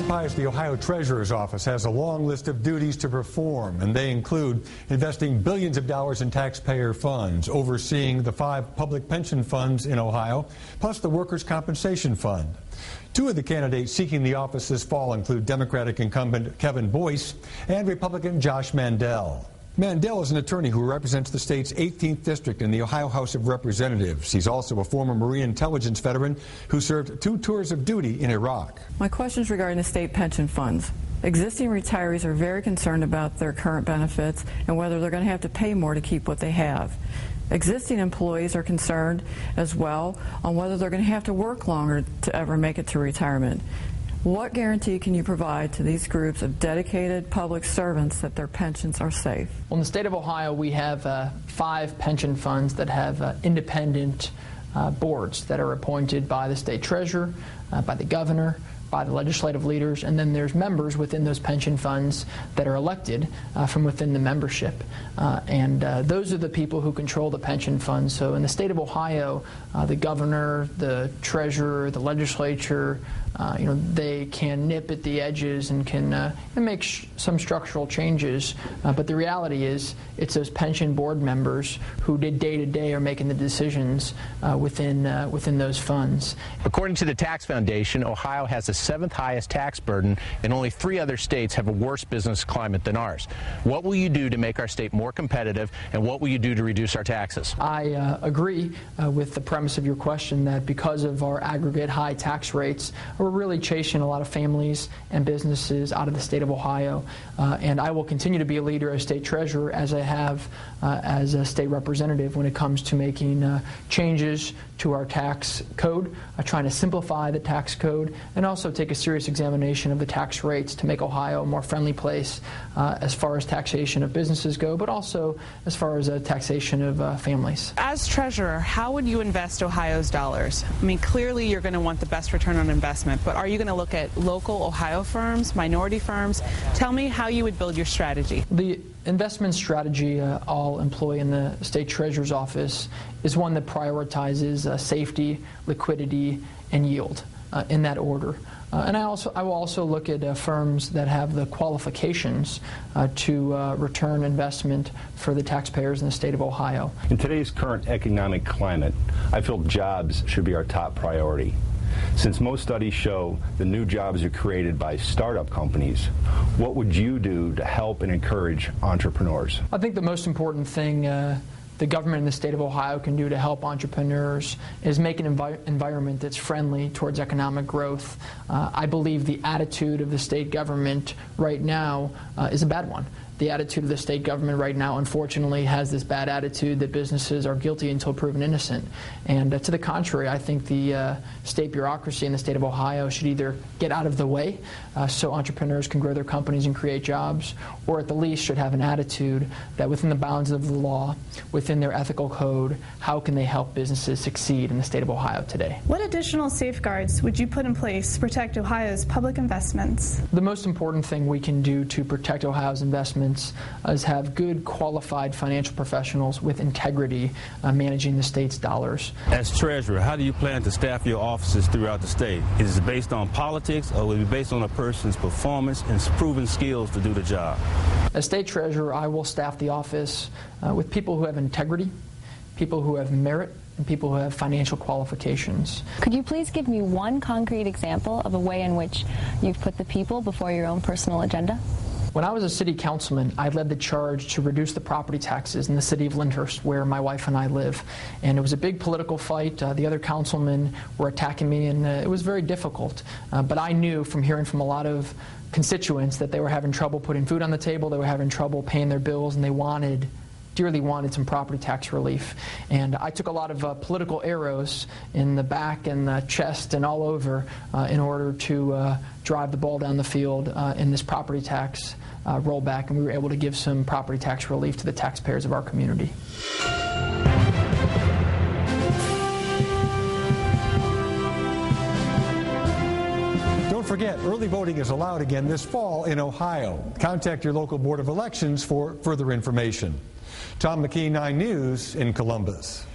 occupies the Ohio Treasurer's Office has a long list of duties to perform, and they include investing billions of dollars in taxpayer funds, overseeing the 5 public pension funds in Ohio, plus the Workers' Compensation Fund. 2 of the candidates seeking the office this fall include Democratic incumbent Kevin Boyce and Republican Josh Mandel. Mandel is an attorney who represents the state's 18th district in the Ohio House of Representatives. He's also a former Marine intelligence veteran who served 2 tours of duty in Iraq. My question is regarding the state pension funds. Existing retirees are very concerned about their current benefits and whether they're going to have to pay more to keep what they have. Existing employees are concerned as well on whether they're going to have to work longer to ever make it to retirement. What guarantee can you provide to these groups of dedicated public servants that their pensions are safe? Well, in the state of Ohio, we have 5 pension funds that have independent boards that are appointed by the state treasurer, by the governor, by the legislative leaders, and then there's members within those pension funds that are elected from within the membership. Those are the people who control the pension funds. So in the state of Ohio, the governor, the treasurer, the legislature, they can nip at the edges and can make some structural changes. But the reality is it's those pension board members who day to day are making the decisions within those funds. According to the Tax Foundation, Ohio has the 7th highest tax burden, and only 3 other states have a worse business climate than ours. What will you do to make our state more competitive, and what will you do to reduce our taxes? I agree with the premise of your question that because of our aggregate high tax rates, we're really chasing a lot of families and businesses out of the state of Ohio. And I will continue to be a leader as state treasurer, as I have as a state representative, when it comes to making changes to our tax code, trying to simplify the tax code, and also take a serious examination of the tax rates to make Ohio a more friendly place as far as taxation of businesses go, but also as far as taxation of families. As treasurer, how would you invest Ohio's dollars? I mean, clearly you're going to want the best return on investment, but are you going to look at local Ohio firms, minority firms? Tell me how you would build your strategy. The investment strategy I'll employ in the state treasurer's office is one that prioritizes safety, liquidity, and yield in that order. And I will also look at firms that have the qualifications to return investment for the taxpayers in the state of Ohio. In today's current economic climate, I feel jobs should be our top priority. Since most studies show the new jobs are created by startup companies, what would you do to help and encourage entrepreneurs? I think the most important thing the government in the state of Ohio can do to help entrepreneurs is make an environment that's friendly towards economic growth. I believe the attitude of the state government right now is a bad one. The attitude of the state government right now, unfortunately, has this bad attitude that businesses are guilty until proven innocent. And to the contrary, I think the state bureaucracy in the state of Ohio should either get out of the way so entrepreneurs can grow their companies and create jobs, or at the least should have an attitude that within the bounds of the law, within their ethical code, how can they help businesses succeed in the state of Ohio today? What additional safeguards would you put in place to protect Ohio's public investments? The most important thing we can do to protect Ohio's investments is have good, qualified financial professionals with integrity managing the state's dollars. As treasurer, how do you plan to staff your offices throughout the state? Is it based on politics, or will it be based on a person's performance and proven skills to do the job? As state treasurer, I will staff the office with people who have integrity, people who have merit, and people who have financial qualifications. Could you please give me one concrete example of a way in which you've put the people before your own personal agenda? When I was a city councilman, I led the charge to reduce the property taxes in the city of Lyndhurst, where my wife and I live. And it was a big political fight. The other councilmen were attacking me, and it was very difficult. But I knew from hearing from a lot of constituents that they were having trouble putting food on the table, they were having trouble paying their bills, and they dearly wanted some property tax relief. And I took a lot of political arrows in the back and the chest and all over in order to drive the ball down the field in this property tax rollback, and we were able to give some property tax relief to the taxpayers of our community. Don't forget, early voting is allowed again this fall in Ohio. Contact your local Board of Elections for further information. Tom McKee, 9 News in Columbus.